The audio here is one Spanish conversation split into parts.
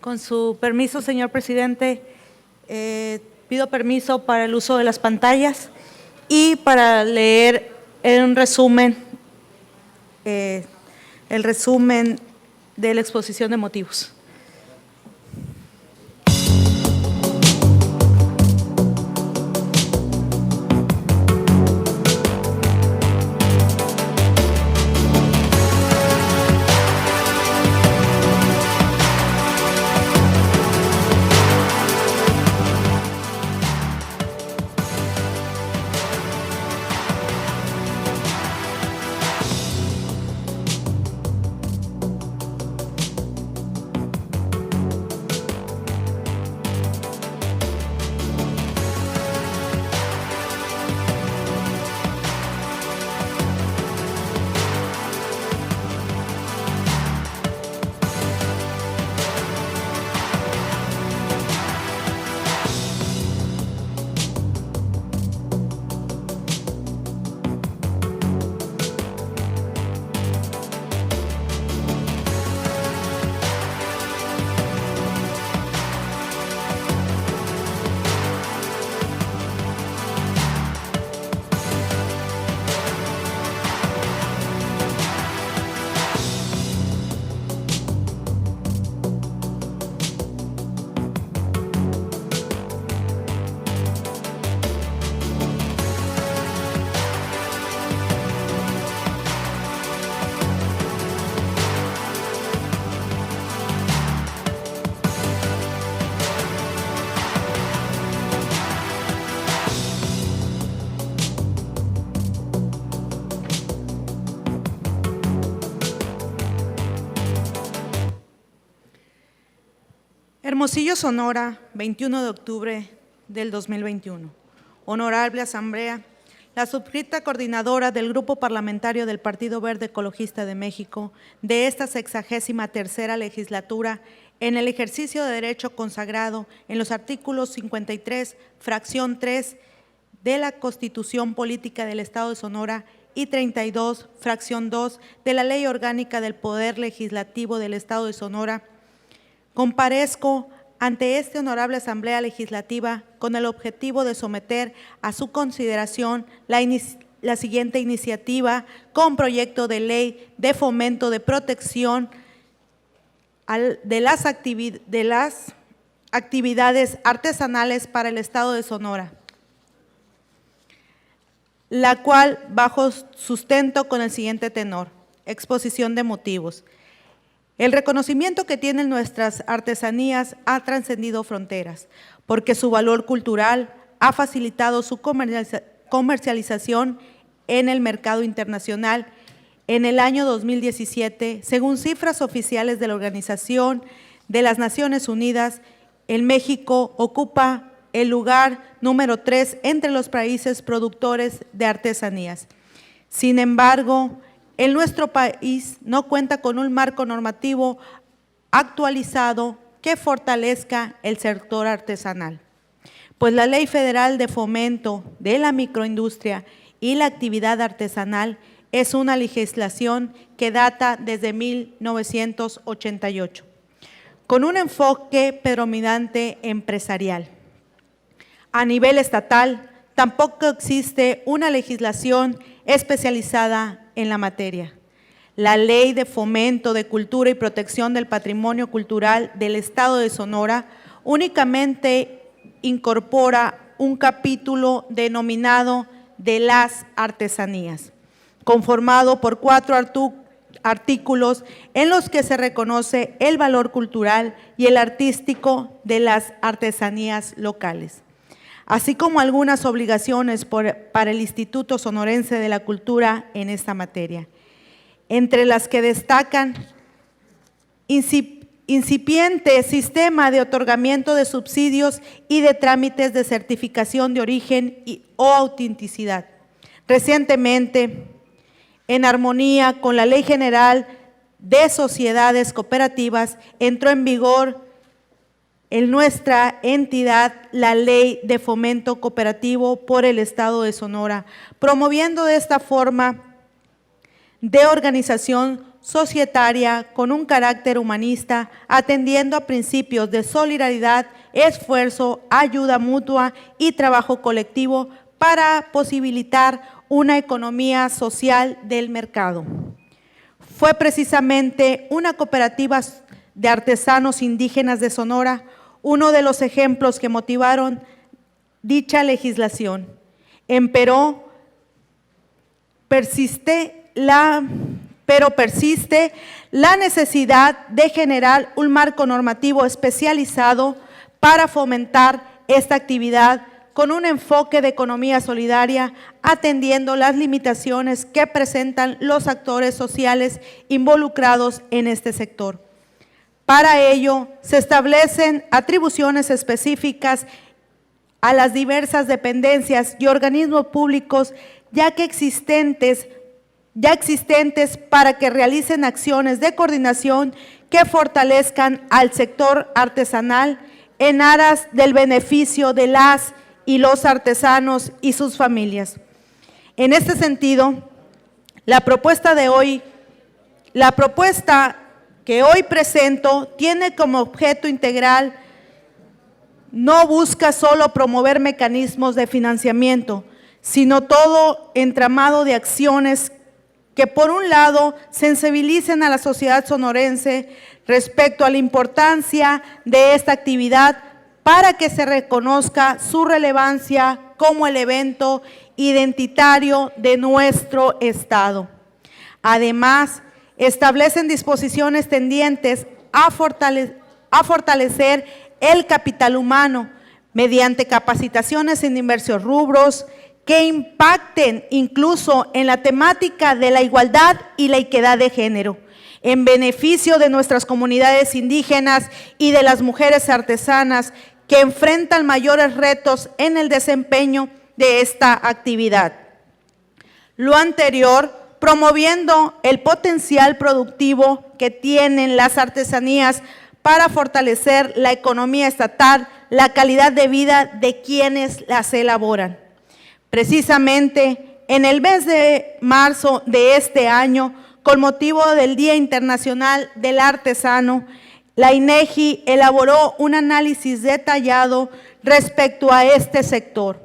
Con su permiso, señor presidente, pido permiso para el uso de las pantallas y para leer el resumen de la exposición de motivos. Hermosillo, Sonora, 21 de octubre del 2021. Honorable Asamblea, la suscrita coordinadora del Grupo Parlamentario del Partido Verde Ecologista de México de esta 63ª legislatura, en el ejercicio de derecho consagrado en los artículos 53, fracción 3 de la Constitución Política del Estado de Sonora y 32, fracción 2 de la Ley Orgánica del Poder Legislativo del Estado de Sonora, comparezco ante esta honorable Asamblea Legislativa con el objetivo de someter a su consideración la siguiente iniciativa con proyecto de ley de fomento de protección de las actividades artesanales para el Estado de Sonora, la cual bajo sustento con el siguiente tenor: exposición de motivos. El reconocimiento que tienen nuestras artesanías ha trascendido fronteras, porque su valor cultural ha facilitado su comercialización en el mercado internacional. En el año 2017, según cifras oficiales de la Organización de las Naciones Unidas, el México ocupa el lugar número 3 entre los países productores de artesanías. Sin embargo, en nuestro país no cuenta con un marco normativo actualizado que fortalezca el sector artesanal, pues la Ley Federal de Fomento de la Microindustria y la Actividad Artesanal es una legislación que data desde 1988, con un enfoque predominante empresarial. A nivel estatal, tampoco existe una legislación especializada en la materia. La Ley de Fomento de Cultura y Protección del Patrimonio Cultural del Estado de Sonora únicamente incorpora un capítulo denominado de las artesanías, conformado por 4 artículos en los que se reconoce el valor cultural y el artístico de las artesanías locales, así como algunas obligaciones para el Instituto Sonorense de la Cultura en esta materia, entre las que destacan incipiente sistema de otorgamiento de subsidios y de trámites de certificación de origen o autenticidad. Recientemente, en armonía con la Ley General de Sociedades Cooperativas, entró en vigor en nuestra entidad la Ley de Fomento Cooperativo por el Estado de Sonora, promoviendo de esta forma de organización societaria con un carácter humanista, atendiendo a principios de solidaridad, esfuerzo, ayuda mutua y trabajo colectivo para posibilitar una economía social del mercado. Fue precisamente una cooperativa de artesanos indígenas de Sonora uno de los ejemplos que motivaron dicha legislación. Empero persiste la necesidad de generar un marco normativo especializado para fomentar esta actividad con un enfoque de economía solidaria, atendiendo las limitaciones que presentan los actores sociales involucrados en este sector. Para ello, se establecen atribuciones específicas a las diversas dependencias y organismos públicos ya existentes para que realicen acciones de coordinación que fortalezcan al sector artesanal en aras del beneficio de las y los artesanos y sus familias. En este sentido, la propuesta que hoy presento tiene como objeto integral, no busca solo promover mecanismos de financiamiento, sino todo entramado de acciones que por un lado sensibilicen a la sociedad sonorense respecto a la importancia de esta actividad para que se reconozca su relevancia como el evento identitario de nuestro Estado. Además, establecen disposiciones tendientes a fortalecer el capital humano mediante capacitaciones en diversos rubros que impacten incluso en la temática de la igualdad y la equidad de género, en beneficio de nuestras comunidades indígenas y de las mujeres artesanas que enfrentan mayores retos en el desempeño de esta actividad. Lo anterior, promoviendo el potencial productivo que tienen las artesanías para fortalecer la economía estatal, la calidad de vida de quienes las elaboran. Precisamente en el mes de marzo de este año, con motivo del Día Internacional del Artesano, la INEGI elaboró un análisis detallado respecto a este sector.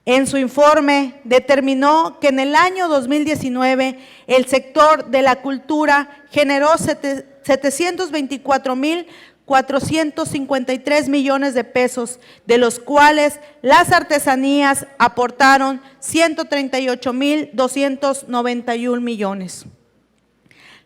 En su informe determinó que en el año 2019 el sector de la cultura generó 724,453 millones de pesos, de los cuales las artesanías aportaron 138,291 millones,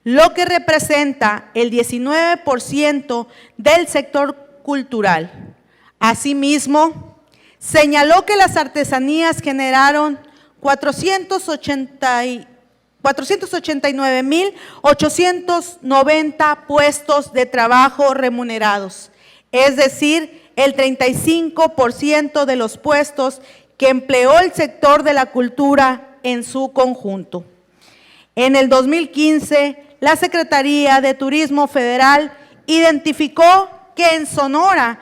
lo que representa el 19% del sector cultural. Asimismo, señaló que las artesanías generaron 489,890 puestos de trabajo remunerados, es decir, el 35% de los puestos que empleó el sector de la cultura en su conjunto. En el 2015, la Secretaría de Turismo Federal identificó que en Sonora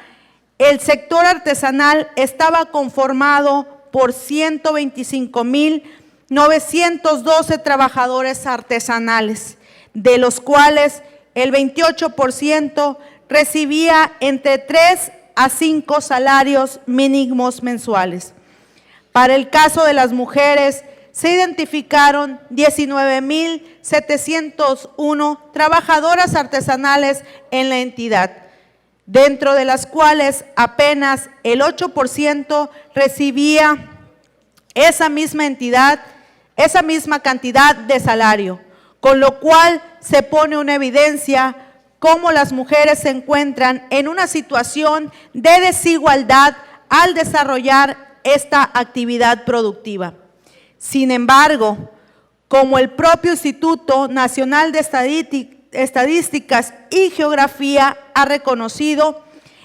el sector artesanal estaba conformado por 125,912 trabajadores artesanales, de los cuales el 28% recibía entre 3 a 5 salarios mínimos mensuales. Para el caso de las mujeres, se identificaron 19,701 trabajadoras artesanales en la entidad, dentro de las cuales apenas el 8% recibía esa misma cantidad de salario, con lo cual se pone una evidencia cómo las mujeres se encuentran en una situación de desigualdad al desarrollar esta actividad productiva. Sin embargo, como el propio Instituto Nacional de Estadísticas y Geografía ha reconocido,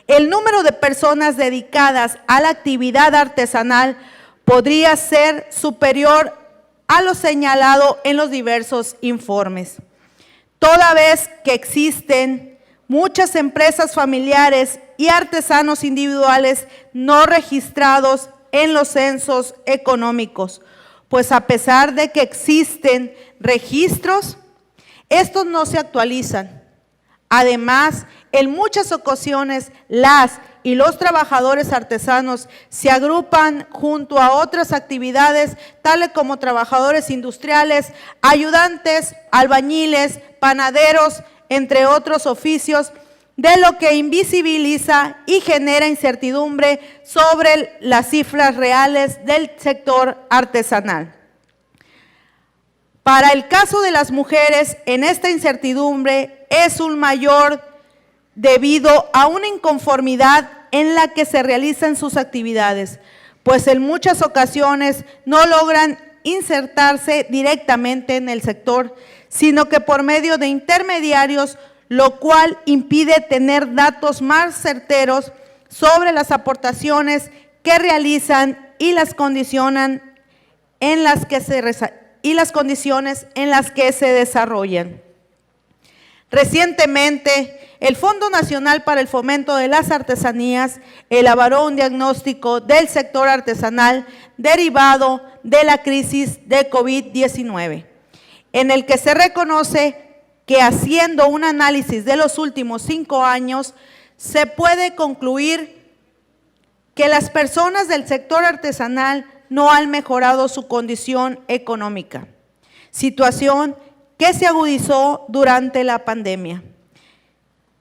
el número de personas dedicadas a la actividad artesanal podría ser superior a lo señalado en los diversos informes, toda vez que existen muchas empresas familiares y artesanos individuales no registrados en los censos económicos, pues a pesar de que existen registros, Estos no se actualizan. Además, en muchas ocasiones, las y los trabajadores artesanos se agrupan junto a otras actividades, tales como trabajadores industriales, ayudantes, albañiles, panaderos, entre otros oficios, de lo que invisibiliza y genera incertidumbre sobre las cifras reales del sector artesanal. Para el caso de las mujeres, en esta incertidumbre es un mayor debido a una inconformidad en la que se realizan sus actividades, pues en muchas ocasiones no logran insertarse directamente en el sector, sino que por medio de intermediarios, lo cual impide tener datos más certeros sobre las aportaciones que realizan y las condiciones en las que se desarrollan. Recientemente, el Fondo Nacional para el Fomento de las Artesanías elaboró un diagnóstico del sector artesanal derivado de la crisis de COVID-19, en el que se reconoce que haciendo un análisis de los últimos 5 años, se puede concluir que las personas del sector artesanal no han mejorado su condición económica, situación que se agudizó durante la pandemia.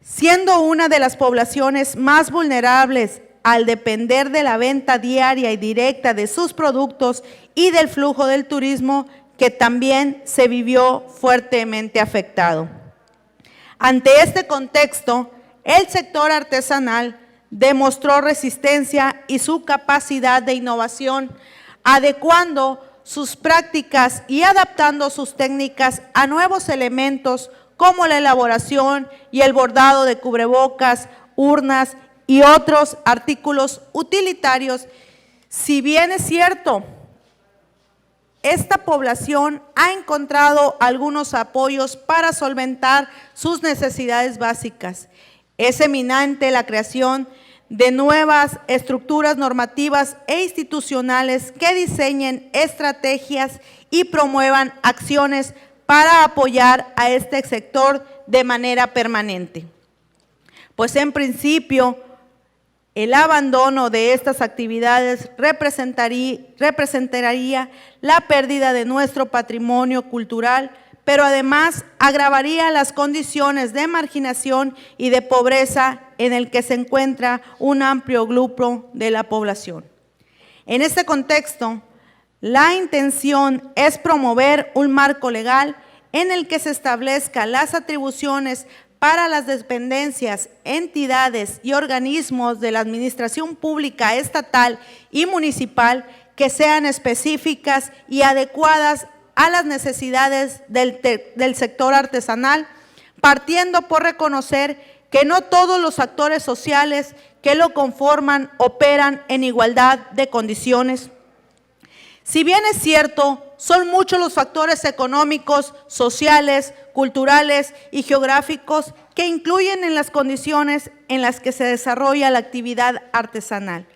Siendo una de las poblaciones más vulnerables al depender de la venta diaria y directa de sus productos y del flujo del turismo, que también se vivió fuertemente afectado. Ante este contexto, el sector artesanal demostró resistencia y su capacidad de innovación, adecuando sus prácticas y adaptando sus técnicas a nuevos elementos como la elaboración y el bordado de cubrebocas, urnas y otros artículos utilitarios. Si bien es cierto, esta población ha encontrado algunos apoyos para solventar sus necesidades básicas. Es eminente la creación de nuevas estructuras normativas e institucionales que diseñen estrategias y promuevan acciones para apoyar a este sector de manera permanente. Pues en principio, el abandono de estas actividades representaría la pérdida de nuestro patrimonio cultural, pero además agravaría las condiciones de marginación y de pobreza en el que se encuentra un amplio grupo de la población. En este contexto, la intención es promover un marco legal en el que se establezcan las atribuciones para las dependencias, entidades y organismos de la administración pública estatal y municipal que sean específicas y adecuadas a las necesidades del sector artesanal, partiendo por reconocer que no todos los actores sociales que lo conforman operan en igualdad de condiciones. Si bien es cierto, son muchos los factores económicos, sociales, culturales y geográficos que incluyen en las condiciones en las que se desarrolla la actividad artesanal.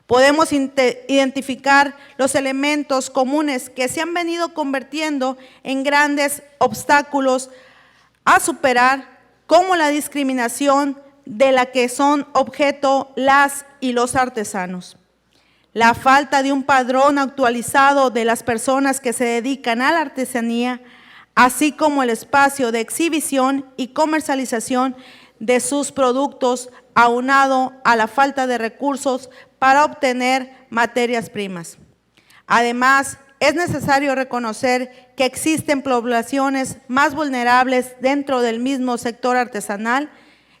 Podemos identificar los elementos comunes que se han venido convirtiendo en grandes obstáculos a superar, como la discriminación de la que son objeto las y los artesanos. La falta de un padrón actualizado de las personas que se dedican a la artesanía, así como el espacio de exhibición y comercialización de sus productos, aunado a la falta de recursos para obtener materias primas. Además, es necesario reconocer que existen poblaciones más vulnerables dentro del mismo sector artesanal.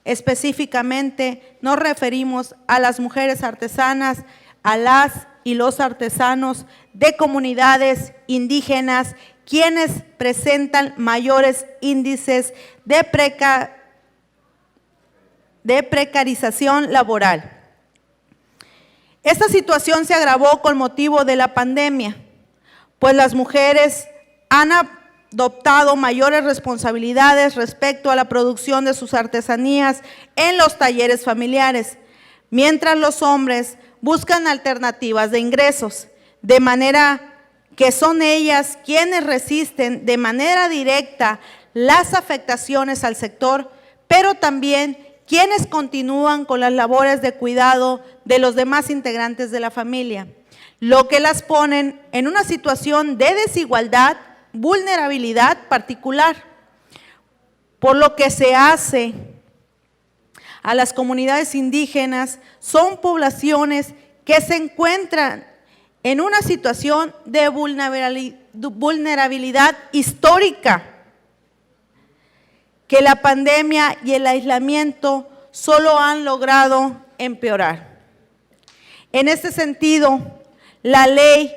Específicamente, nos referimos a las mujeres artesanas, a las y los artesanos de comunidades indígenas, quienes presentan mayores índices de precarización laboral. Esta situación se agravó con motivo de la pandemia, pues las mujeres han adoptado mayores responsabilidades respecto a la producción de sus artesanías en los talleres familiares, mientras los hombres buscan alternativas de ingresos, de manera que son ellas quienes resisten de manera directa las afectaciones al sector, pero también quienes continúan con las labores de cuidado de los demás integrantes de la familia, lo que las ponen en una situación de desigualdad, vulnerabilidad particular, por lo que se hace a las comunidades indígenas. Son poblaciones que se encuentran en una situación de vulnerabilidad histórica, que la pandemia y el aislamiento solo han logrado empeorar. En este sentido, la ley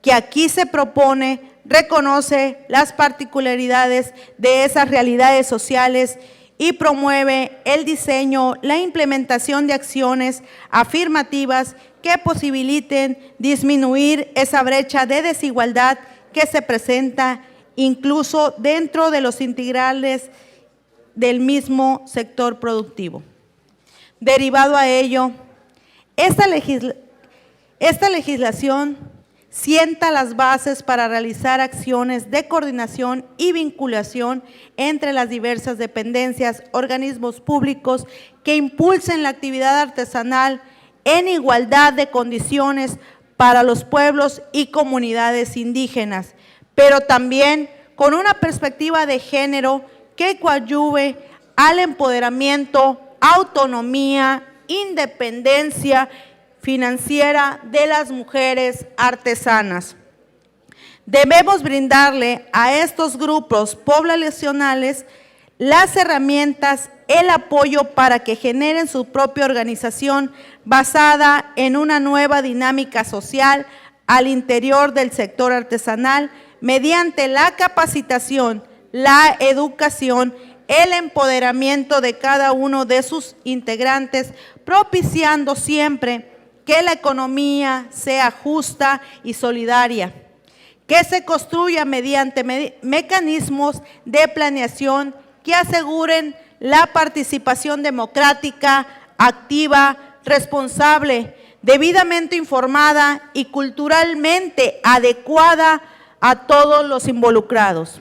que aquí se propone reconoce las particularidades de esas realidades sociales y promueve el diseño, la implementación de acciones afirmativas que posibiliten disminuir esa brecha de desigualdad que se presenta incluso dentro de los integrales del mismo sector productivo. Derivado a ello, esta legislación sienta las bases para realizar acciones de coordinación y vinculación entre las diversas dependencias, organismos públicos que impulsen la actividad artesanal en igualdad de condiciones para los pueblos y comunidades indígenas, pero también con una perspectiva de género que coadyuve al empoderamiento, autonomía, independencia financiera de las mujeres artesanas. Debemos brindarle a estos grupos poblacionales las herramientas, el apoyo para que generen su propia organización basada en una nueva dinámica social al interior del sector artesanal mediante la capacitación, la educación, el empoderamiento de cada uno de sus integrantes, propiciando siempre que la economía sea justa y solidaria, que se construya mediante mecanismos de planeación que aseguren la participación democrática, activa, responsable, debidamente informada y culturalmente adecuada a todos los involucrados.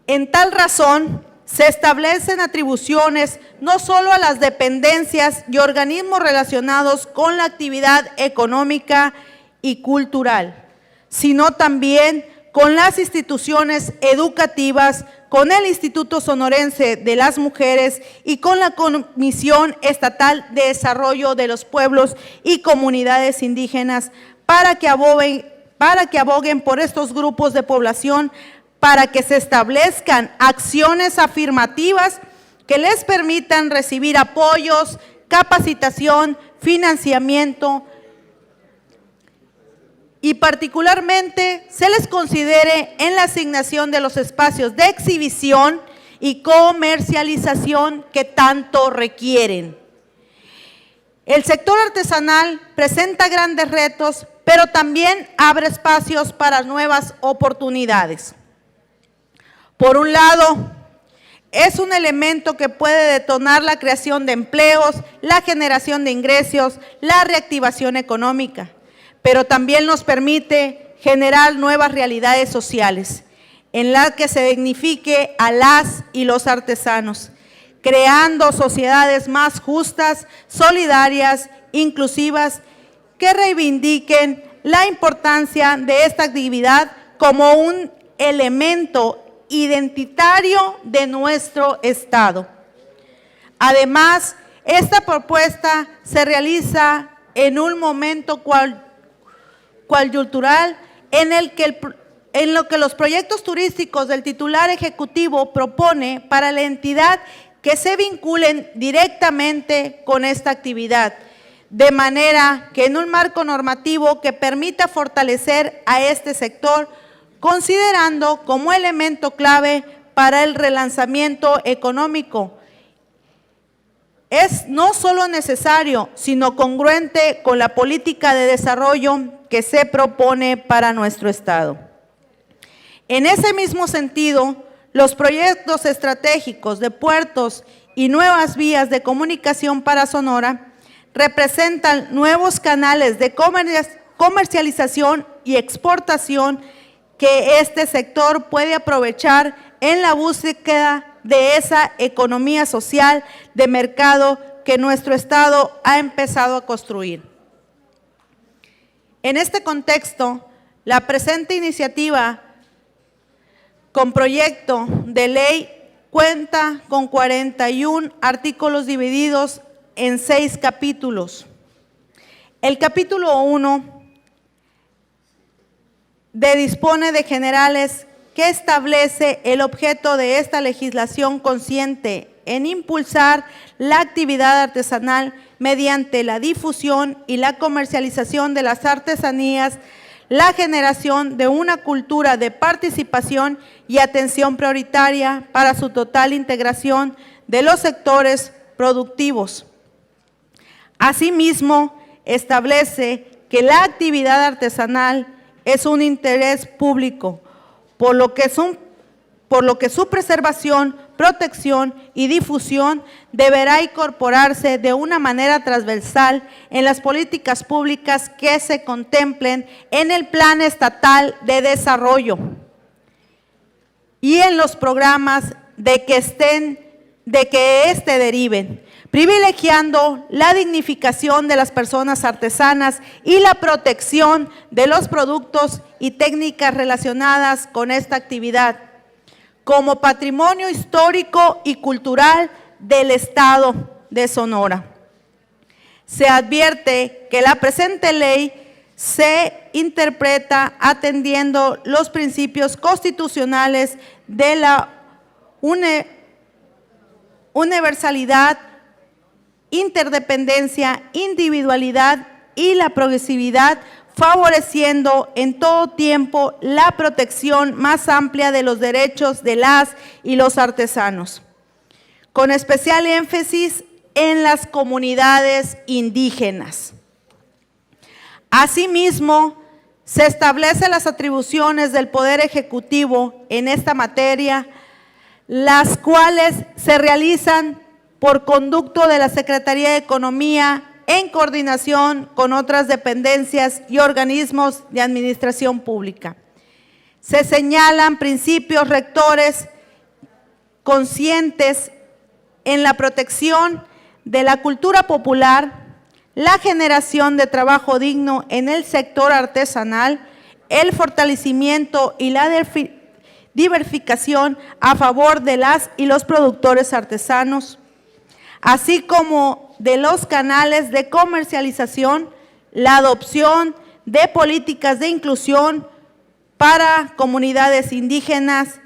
En tal razón, se establecen atribuciones no solo a las dependencias y organismos relacionados con la actividad económica y cultural, sino también con las instituciones educativas, con el Instituto Sonorense de las Mujeres y con la Comisión Estatal de Desarrollo de los Pueblos y Comunidades Indígenas para que aboguen por estos grupos de población, para que se establezcan acciones afirmativas que les permitan recibir apoyos, capacitación, financiamiento y particularmente se les considere en la asignación de los espacios de exhibición y comercialización que tanto requieren. El sector artesanal presenta grandes retos, pero también abre espacios para nuevas oportunidades. Por un lado, es un elemento que puede detonar la creación de empleos, la generación de ingresos, la reactivación económica, pero también nos permite generar nuevas realidades sociales en las que se dignifique a las y los artesanos, creando sociedades más justas, solidarias, inclusivas, que reivindiquen la importancia de esta actividad como un elemento identitario de nuestro Estado. Además, esta propuesta se realiza en un momento coyuntural en lo que los proyectos turísticos del titular ejecutivo propone para la entidad que se vinculen directamente con esta actividad, de manera que en un marco normativo que permita fortalecer a este sector, considerando como elemento clave para el relanzamiento económico. Es no solo necesario, sino congruente con la política de desarrollo que se propone para nuestro Estado. En ese mismo sentido, los proyectos estratégicos de puertos y nuevas vías de comunicación para Sonora representan nuevos canales de comercialización y exportación que este sector puede aprovechar en la búsqueda de esa economía social de mercado que nuestro Estado ha empezado a construir. En este contexto, la presente iniciativa con proyecto de ley cuenta con 41 artículos divididos en 6 capítulos. El capítulo 1 dispone de generales que establece el objeto de esta legislación consciente en impulsar la actividad artesanal mediante la difusión y la comercialización de las artesanías, la generación de una cultura de participación y atención prioritaria para su total integración de los sectores productivos. Asimismo, establece que la actividad artesanal es un interés público, por lo que su preservación, protección y difusión deberá incorporarse de una manera transversal en las políticas públicas que se contemplen en el Plan Estatal de Desarrollo y en los programas de que éste deriven, privilegiando la dignificación de las personas artesanas y la protección de los productos y técnicas relacionadas con esta actividad, como patrimonio histórico y cultural del Estado de Sonora. Se advierte que la presente ley se interpreta atendiendo los principios constitucionales de la universalidad, interdependencia, individualidad y la progresividad, favoreciendo en todo tiempo la protección más amplia de los derechos de las y los artesanos, con especial énfasis en las comunidades indígenas. Asimismo, se establecen las atribuciones del Poder Ejecutivo en esta materia, las cuales se realizan por conducto de la Secretaría de Economía en coordinación con otras dependencias y organismos de administración pública. Se señalan principios rectores conscientes en la protección de la cultura popular, la generación de trabajo digno en el sector artesanal, el fortalecimiento y la diversificación a favor de las y los productores artesanos, así como de los canales de comercialización, la adopción de políticas de inclusión para comunidades indígenas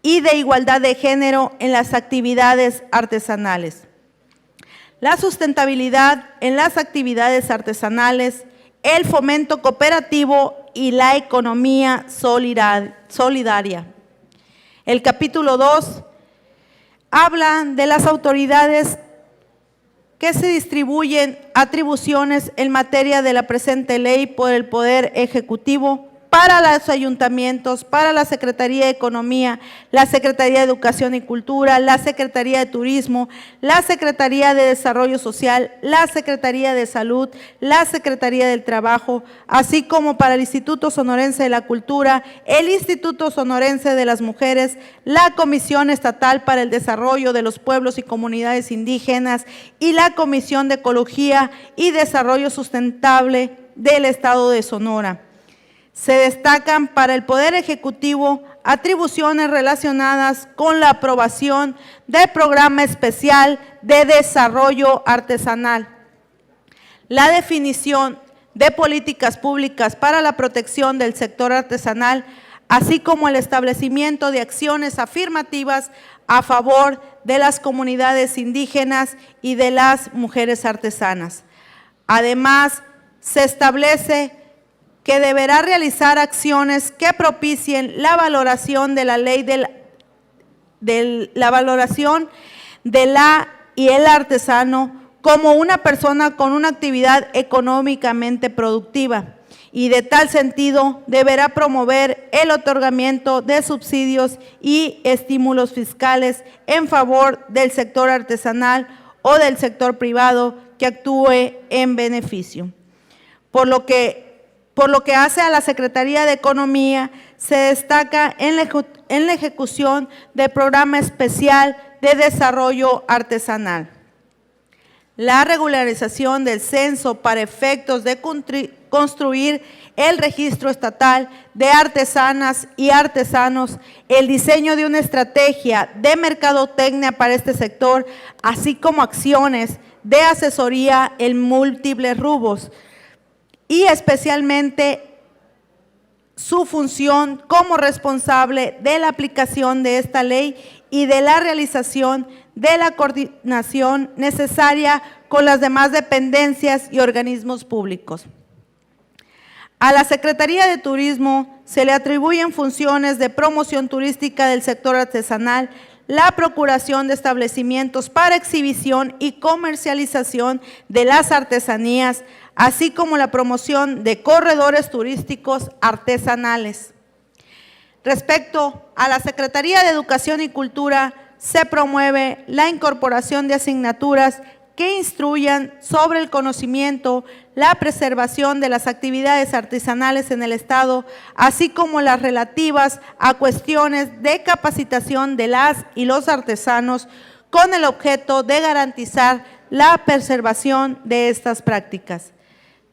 y de igualdad de género en las actividades artesanales. La sustentabilidad en las actividades artesanales, el fomento cooperativo y la economía solidaria. El capítulo 2 habla de las autoridades que se distribuyen atribuciones en materia de la presente ley por el Poder Ejecutivo para los ayuntamientos, para la Secretaría de Economía, la Secretaría de Educación y Cultura, la Secretaría de Turismo, la Secretaría de Desarrollo Social, la Secretaría de Salud, la Secretaría del Trabajo, así como para el Instituto Sonorense de la Cultura, el Instituto Sonorense de las Mujeres, la Comisión Estatal para el Desarrollo de los Pueblos y Comunidades Indígenas y la Comisión de Ecología y Desarrollo Sustentable del Estado de Sonora. Se destacan para el Poder Ejecutivo atribuciones relacionadas con la aprobación del Programa Especial de Desarrollo Artesanal, la definición de políticas públicas para la protección del sector artesanal, así como el establecimiento de acciones afirmativas a favor de las comunidades indígenas y de las mujeres artesanas. Además, se establece que deberá realizar acciones que propicien la valoración de la ley la valoración de la y el artesano como una persona con una actividad económicamente productiva, y de tal sentido deberá promover el otorgamiento de subsidios y estímulos fiscales en favor del sector artesanal o del sector privado que actúe en beneficio. Por lo que Por lo que hace a la Secretaría de Economía, se destaca en la ejecución del Programa Especial de Desarrollo Artesanal. La regularización del censo para efectos de construir el registro estatal de artesanas y artesanos, el diseño de una estrategia de mercadotecnia para este sector, así como acciones de asesoría en múltiples rubros, y especialmente su función como responsable de la aplicación de esta ley y de la realización de la coordinación necesaria con las demás dependencias y organismos públicos. A la Secretaría de Turismo se le atribuyen funciones de promoción turística del sector artesanal, la procuración de establecimientos para exhibición y comercialización de las artesanías, así como la promoción de corredores turísticos artesanales. Respecto a la Secretaría de Educación y Cultura, se promueve la incorporación de asignaturas que instruyan sobre el conocimiento, la preservación de las actividades artesanales en el Estado, así como las relativas a cuestiones de capacitación de las y los artesanos, con el objeto de garantizar la preservación de estas prácticas.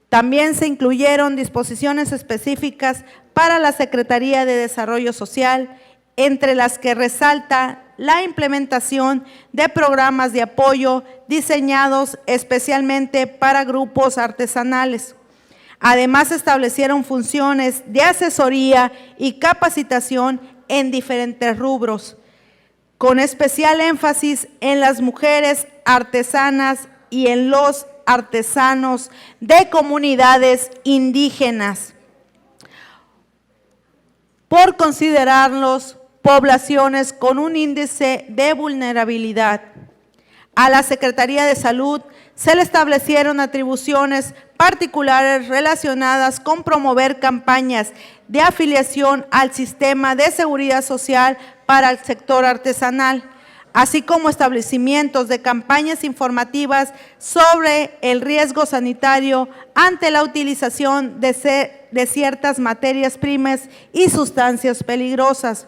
También se incluyeron disposiciones específicas para la Secretaría de Desarrollo Social, entre las que resalta la implementación de programas de apoyo diseñados especialmente para grupos artesanales. Además, se establecieron funciones de asesoría y capacitación en diferentes rubros, con especial énfasis en las mujeres artesanas y en los artesanos de comunidades indígenas, por considerarlos poblaciones con un índice de vulnerabilidad. A la Secretaría de Salud se le establecieron atribuciones particulares relacionadas con promover campañas de afiliación al sistema de seguridad social para el sector artesanal, así como establecimientos de campañas informativas sobre el riesgo sanitario ante la utilización de ciertas materias primas y sustancias peligrosas.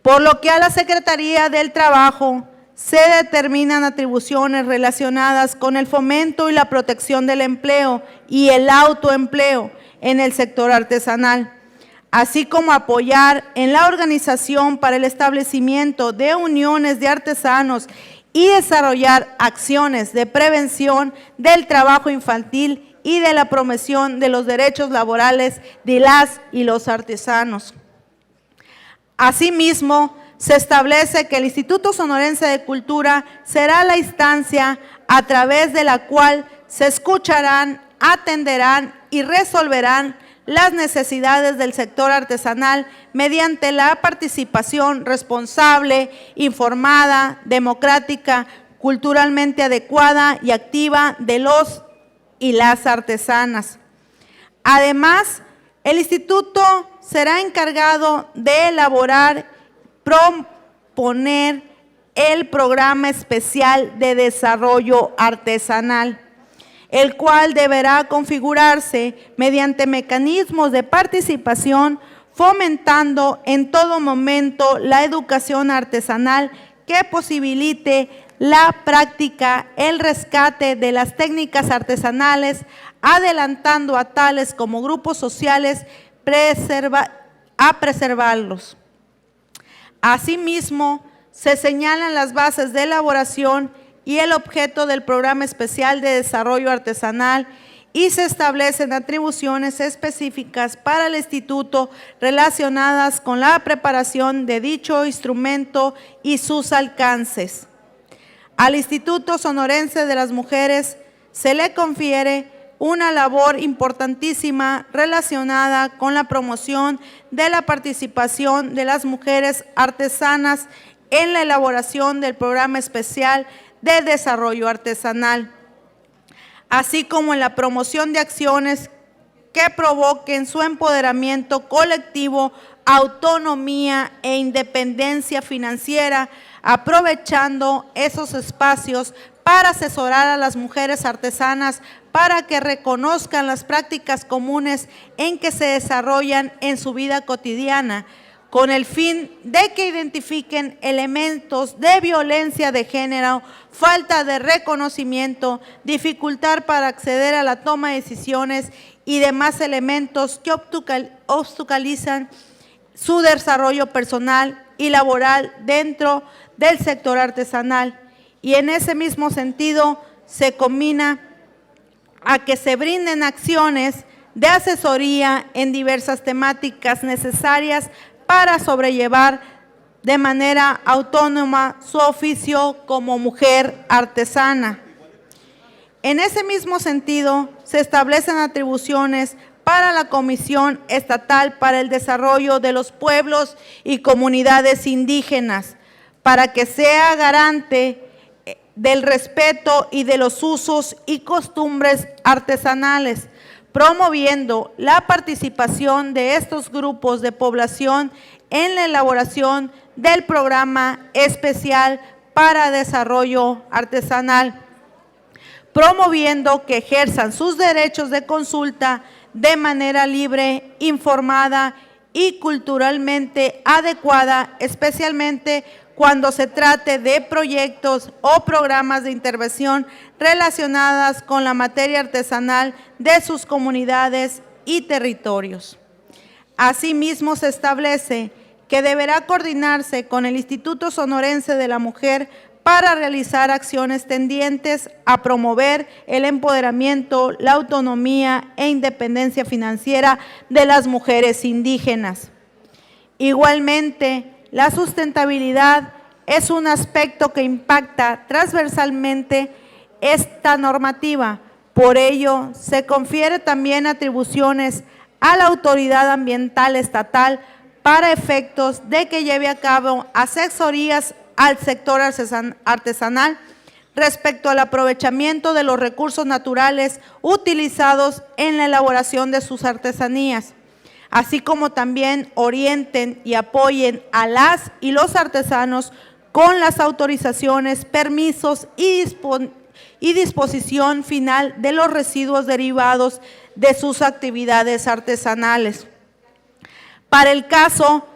Por lo que a la Secretaría del Trabajo se determinan atribuciones relacionadas con el fomento y la protección del empleo y el autoempleo en el sector artesanal, así como apoyar en la organización para el establecimiento de uniones de artesanos y desarrollar acciones de prevención del trabajo infantil y de la promoción de los derechos laborales de las y los artesanos. Asimismo, se establece que el Instituto Sonorense de Cultura será la instancia a través de la cual se escucharán, atenderán y resolverán las necesidades del sector artesanal mediante la participación responsable, informada, democrática, culturalmente adecuada y activa de los y las artesanas. Además, el instituto será encargado de elaborar, proponer el Programa Especial de Desarrollo Artesanal, el cual deberá configurarse mediante mecanismos de participación, fomentando en todo momento la educación artesanal que posibilite la práctica, el rescate de las técnicas artesanales, adelantando a tales como grupos sociales a preservarlos. Asimismo, se señalan las bases de elaboración y el objeto del Programa Especial de Desarrollo Artesanal y se establecen atribuciones específicas para el instituto relacionadas con la preparación de dicho instrumento y sus alcances. Al Instituto Sonorense de las Mujeres se le confiere una labor importantísima relacionada con la promoción de la participación de las mujeres artesanas en la elaboración del Programa Especial de Desarrollo Artesanal, así como en la promoción de acciones que provoquen su empoderamiento colectivo, autonomía e independencia financiera, aprovechando esos espacios para asesorar a las mujeres artesanas para que reconozcan las prácticas comunes en que se desarrollan en su vida cotidiana, con el fin de que identifiquen elementos de violencia de género, falta de reconocimiento, dificultad para acceder a la toma de decisiones y demás elementos que obstaculizan su desarrollo personal y laboral dentro del sector artesanal. Y en ese mismo sentido se combina a que se brinden acciones de asesoría en diversas temáticas necesarias para sobrellevar de manera autónoma su oficio como mujer artesana. En ese mismo sentido, se establecen atribuciones para la Comisión Estatal para el Desarrollo de los Pueblos y Comunidades Indígenas, para que sea garante del respeto y de los usos y costumbres artesanales, promoviendo la participación de estos grupos de población en la elaboración del programa especial para desarrollo artesanal, promoviendo que ejerzan sus derechos de consulta de manera libre, informada y culturalmente adecuada, especialmente cuando se trate de proyectos o programas de intervención relacionadas con la materia artesanal de sus comunidades y territorios. Asimismo, se establece que deberá coordinarse con el Instituto Sonorense de la Mujer para realizar acciones tendientes a promover el empoderamiento, la autonomía e independencia financiera de las mujeres indígenas. Igualmente, la sustentabilidad es un aspecto que impacta transversalmente esta normativa. Por ello, se confiere también atribuciones a la autoridad ambiental estatal para efectos de que lleve a cabo asesorías al sector artesanal respecto al aprovechamiento de los recursos naturales utilizados en la elaboración de sus artesanías, así como también orienten y apoyen a las y los artesanos con las autorizaciones, permisos y disposición final de los residuos derivados de sus actividades artesanales. Para el caso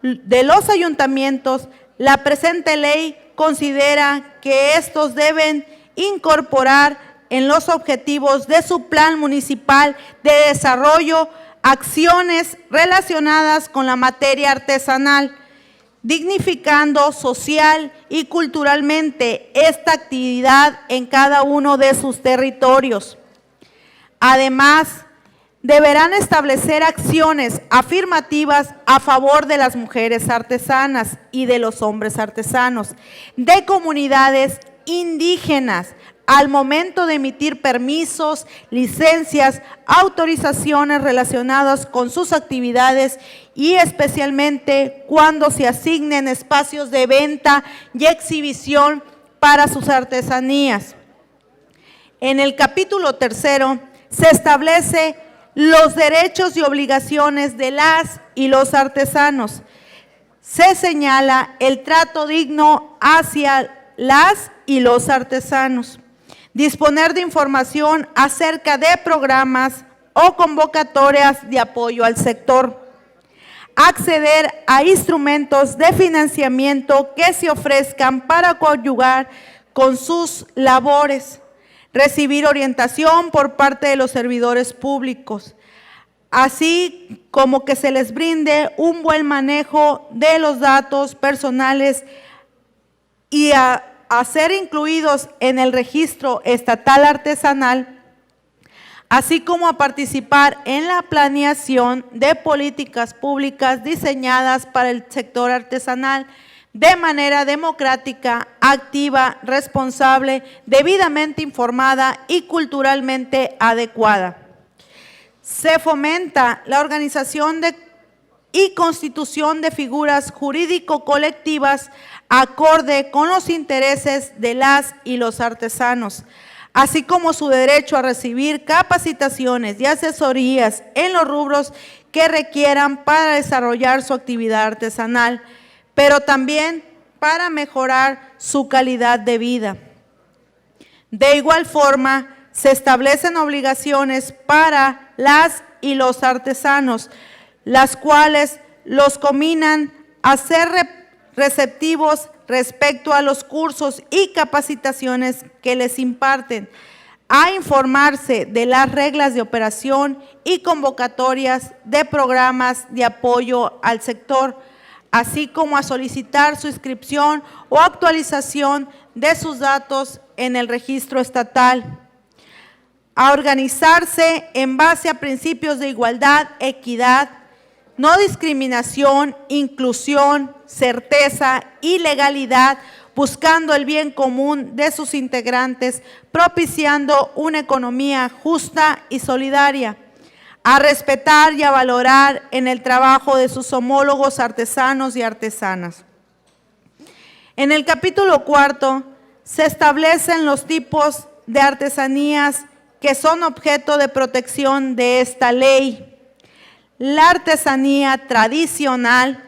de los ayuntamientos, la presente ley considera que estos deben incorporar en los objetivos de su plan municipal de desarrollo acciones relacionadas con la materia artesanal, dignificando social y culturalmente esta actividad en cada uno de sus territorios. Además, deberán establecer acciones afirmativas a favor de las mujeres artesanas y de los hombres artesanos, de comunidades indígenas, al momento de emitir permisos, licencias, autorizaciones relacionadas con sus actividades y especialmente cuando se asignen espacios de venta y exhibición para sus artesanías. En el capítulo 3 se establece los derechos y obligaciones de las y los artesanos. Se señala el trato digno hacia las y los artesanos. Disponer de información acerca de programas o convocatorias de apoyo al sector. Acceder a instrumentos de financiamiento que se ofrezcan para coadyuvar con sus labores. Recibir orientación por parte de los servidores públicos, así como que se les brinde un buen manejo de los datos personales y a ser incluidos en el registro estatal artesanal, así como a participar en la planeación de políticas públicas diseñadas para el sector artesanal de manera democrática, activa, responsable, debidamente informada y culturalmente adecuada. Se fomenta la organización y constitución de figuras jurídico-colectivas acorde con los intereses de las y los artesanos, así como su derecho a recibir capacitaciones y asesorías en los rubros que requieran para desarrollar su actividad artesanal, pero también para mejorar su calidad de vida. De igual forma, se establecen obligaciones para las y los artesanos, las cuales los combinan a ser receptivos respecto a los cursos y capacitaciones que les imparten, a informarse de las reglas de operación y convocatorias de programas de apoyo al sector, así como a solicitar su inscripción o actualización de sus datos en el registro estatal, a organizarse en base a principios de igualdad, equidad, no discriminación, inclusión, certeza y legalidad, buscando el bien común de sus integrantes, propiciando una economía justa y solidaria, a respetar y a valorar en el trabajo de sus homólogos artesanos y artesanas. En el capítulo 4 se establecen los tipos de artesanías que son objeto de protección de esta ley: la artesanía tradicional,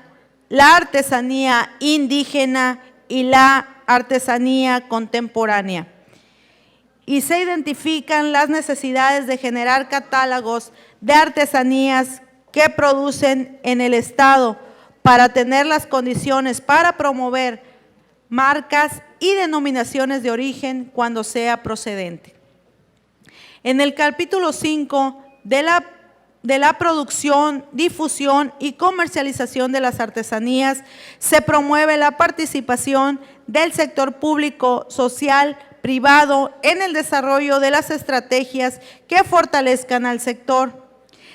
la artesanía indígena y la artesanía contemporánea. Y se identifican las necesidades de generar catálogos de artesanías que producen en el Estado para tener las condiciones para promover marcas y denominaciones de origen cuando sea procedente. En el capítulo 5 de la producción, difusión y comercialización de las artesanías, se promueve la participación del sector público, social, privado en el desarrollo de las estrategias que fortalezcan al sector.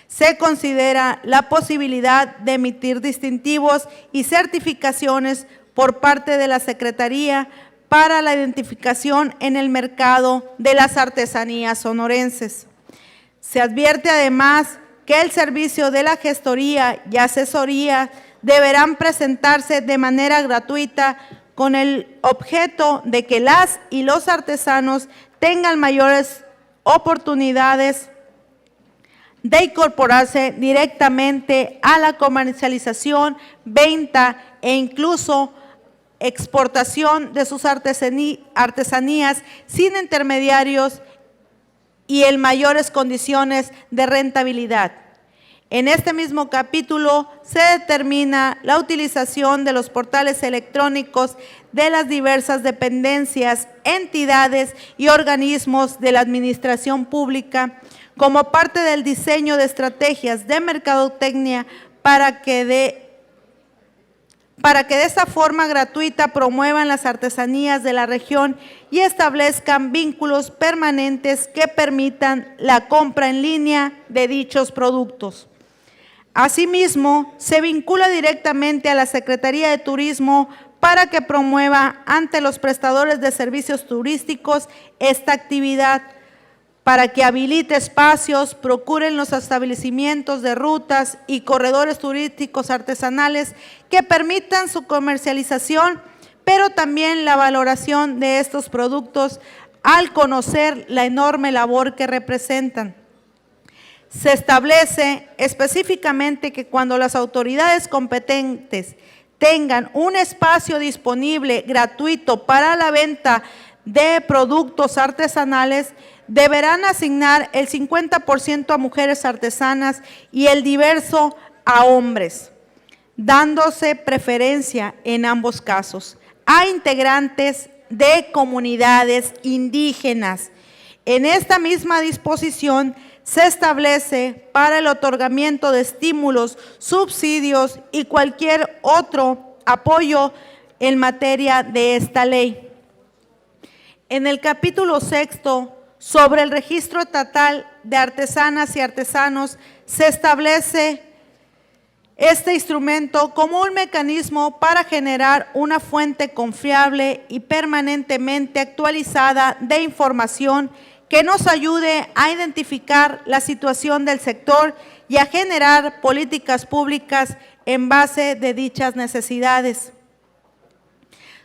Se considera la posibilidad de emitir distintivos y certificaciones por parte de la Secretaría para la identificación en el mercado de las artesanías sonorenses. Se advierte además que el servicio de la gestoría y asesoría deberán presentarse de manera gratuita con el objeto de que las y los artesanos tengan mayores oportunidades de incorporarse directamente a la comercialización, venta e incluso exportación de sus artesanías sin intermediarios y en mayores condiciones de rentabilidad. En este mismo capítulo se determina la utilización de los portales electrónicos de las diversas dependencias, entidades y organismos de la administración pública como parte del diseño de estrategias de mercadotecnia para que de esta forma gratuita promuevan las artesanías de la región y establezcan vínculos permanentes que permitan la compra en línea de dichos productos. Asimismo, se vincula directamente a la Secretaría de Turismo para que promueva ante los prestadores de servicios turísticos esta actividad, para que habilite espacios, procuren los establecimientos de rutas y corredores turísticos artesanales que permitan su comercialización, pero también la valoración de estos productos al conocer la enorme labor que representan. Se establece específicamente que cuando las autoridades competentes tengan un espacio disponible gratuito para la venta de productos artesanales, deberán asignar el 50% a mujeres artesanas y el diverso a hombres, dándose preferencia en ambos casos a integrantes de comunidades indígenas. En esta misma disposición se establece para el otorgamiento de estímulos, subsidios y cualquier otro apoyo en materia de esta ley. En el capítulo 6 sobre el registro estatal de artesanas y artesanos, se establece este instrumento como un mecanismo para generar una fuente confiable y permanentemente actualizada de información que nos ayude a identificar la situación del sector y a generar políticas públicas en base de dichas necesidades.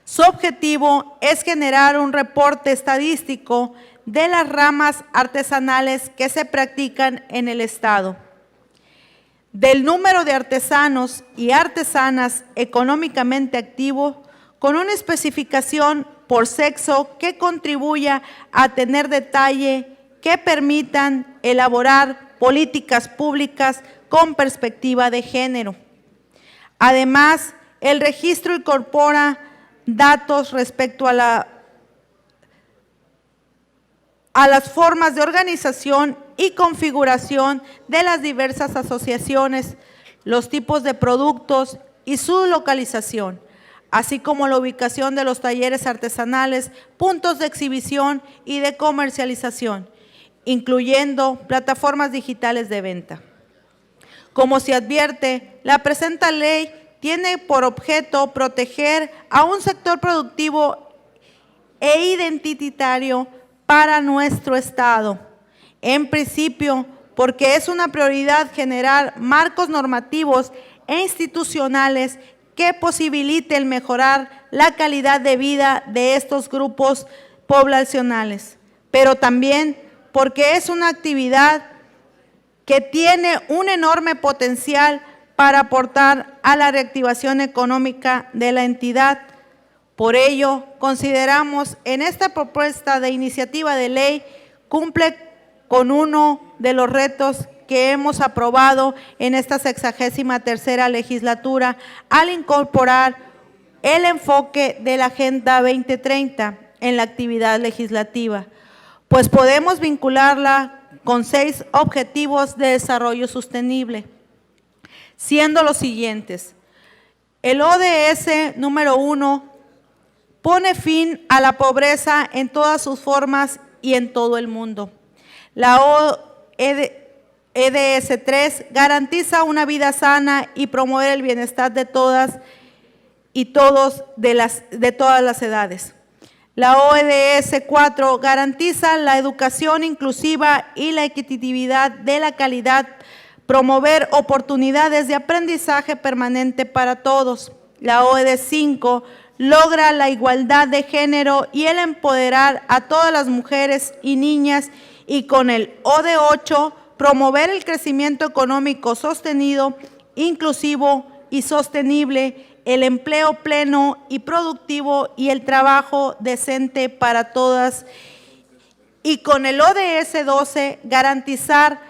Su objetivo es generar un reporte estadístico de las ramas artesanales que se practican en el Estado, del número de artesanos y artesanas económicamente activos, con una especificación por sexo que contribuya a tener detalle que permitan elaborar políticas públicas con perspectiva de género. Además, el registro incorpora datos respecto a las formas de organización y configuración de las diversas asociaciones, los tipos de productos y su localización, así como la ubicación de los talleres artesanales, puntos de exhibición y de comercialización, incluyendo plataformas digitales de venta. Como se advierte, la presente ley tiene por objeto proteger a un sector productivo e identitario para nuestro Estado. En principio, porque es una prioridad generar marcos normativos e institucionales que posibiliten mejorar la calidad de vida de estos grupos poblacionales, pero también porque es una actividad que tiene un enorme potencial para aportar a la reactivación económica de la entidad. Por ello, consideramos en esta propuesta de iniciativa de ley cumple con uno de los retos que hemos aprobado en esta 63ª legislatura al incorporar el enfoque de la Agenda 2030 en la actividad legislativa, pues podemos vincularla con 6 objetivos de desarrollo sostenible, siendo los siguientes. El ODS número 1 pone fin a la pobreza en todas sus formas y en todo el mundo. La ODS 3 garantiza una vida sana y promover el bienestar de todas y todos de todas las edades. La ODS 4 garantiza la educación inclusiva y la equitatividad de la calidad, promover oportunidades de aprendizaje permanente para todos. La ODS 5 logra la igualdad de género y el empoderar a todas las mujeres y niñas, y con el ODS 8 promover el crecimiento económico sostenido, inclusivo y sostenible, el empleo pleno y productivo y el trabajo decente para todas. Y con el ODS 12 garantizar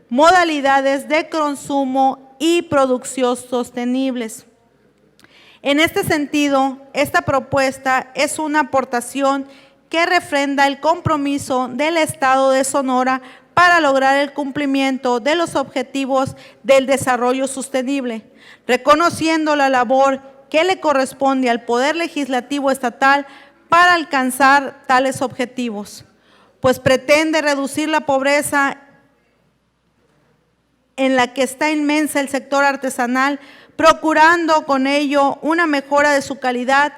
modalidades de consumo y producción sostenibles. En este sentido, esta propuesta es una aportación que refrenda el compromiso del Estado de Sonora para lograr el cumplimiento de los objetivos del desarrollo sostenible, reconociendo la labor que le corresponde al Poder Legislativo Estatal para alcanzar tales objetivos, pues pretende reducir la pobreza en la que está inmensa el sector artesanal, procurando con ello una mejora de su calidad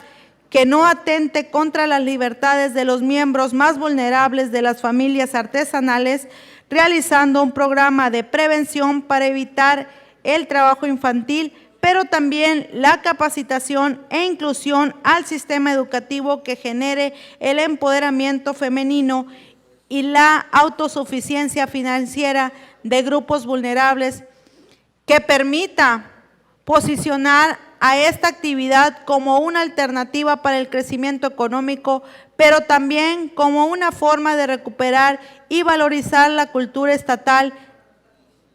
que no atente contra las libertades de los miembros más vulnerables de las familias artesanales, realizando un programa de prevención para evitar el trabajo infantil, pero también la capacitación e inclusión al sistema educativo que genere el empoderamiento femenino y la autosuficiencia financiera de grupos vulnerables, que permita posicionar a esta actividad como una alternativa para el crecimiento económico, pero también como una forma de recuperar y valorizar la cultura estatal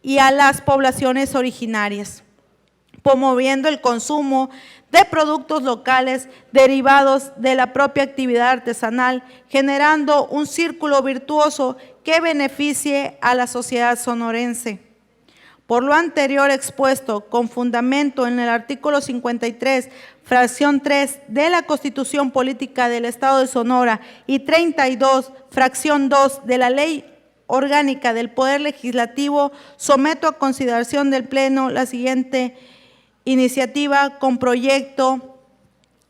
y a las poblaciones originarias, promoviendo el consumo de productos locales derivados de la propia actividad artesanal, generando un círculo virtuoso que beneficie a la sociedad sonorense. Por lo anterior expuesto, con fundamento en el artículo 53, fracción 3 de la Constitución Política del Estado de Sonora y 32, fracción 2 de la Ley Orgánica del Poder Legislativo, someto a consideración del Pleno la siguiente iniciativa con proyecto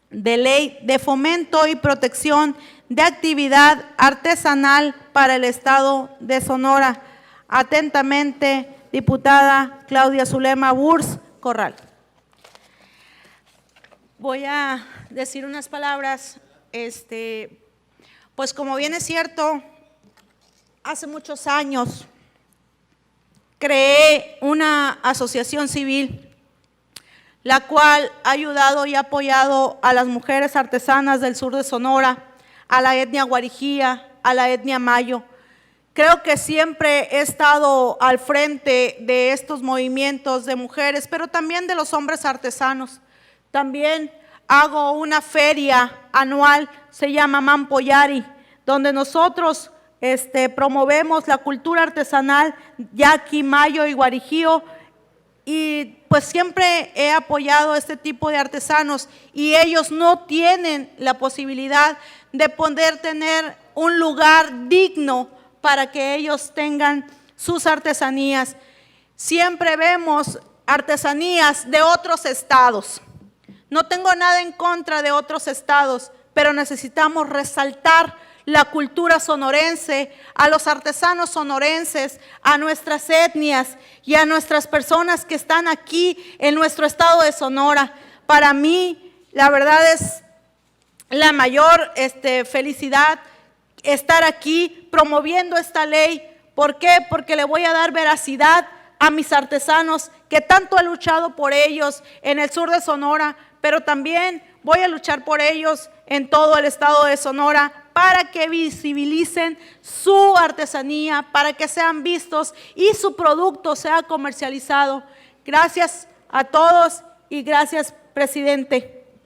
de ley de fomento y protección de actividad artesanal para el Estado de Sonora. Atentamente, diputada Claudia Zulema Burs Corral. Voy a decir unas palabras, pues como bien es cierto, hace muchos años creé una asociación civil la cual ha ayudado y apoyado a las mujeres artesanas del sur de Sonora, a la etnia guarijía, a la etnia mayo. Creo que siempre he estado al frente de estos movimientos de mujeres, pero también de los hombres artesanos. También hago una feria anual, se llama Mampoyari, donde nosotros promovemos la cultura artesanal yaqui, mayo y guarijío, y pues siempre he apoyado este tipo de artesanos y ellos no tienen la posibilidad de poder tener un lugar digno para que ellos tengan sus artesanías. Siempre vemos artesanías de otros estados. No tengo nada en contra de otros estados, pero necesitamos resaltar la cultura sonorense, a los artesanos sonorenses, a nuestras etnias y a nuestras personas que están aquí en nuestro estado de Sonora. Para mí, la verdad es la mayor felicidad estar aquí promoviendo esta ley. ¿Por qué? Porque le voy a dar veracidad a mis artesanos que tanto he luchado por ellos en el sur de Sonora, pero también voy a luchar por ellos en todo el estado de Sonora para que visibilicen su artesanía, para que sean vistos y su producto sea comercializado. Gracias a todos y gracias, presidente.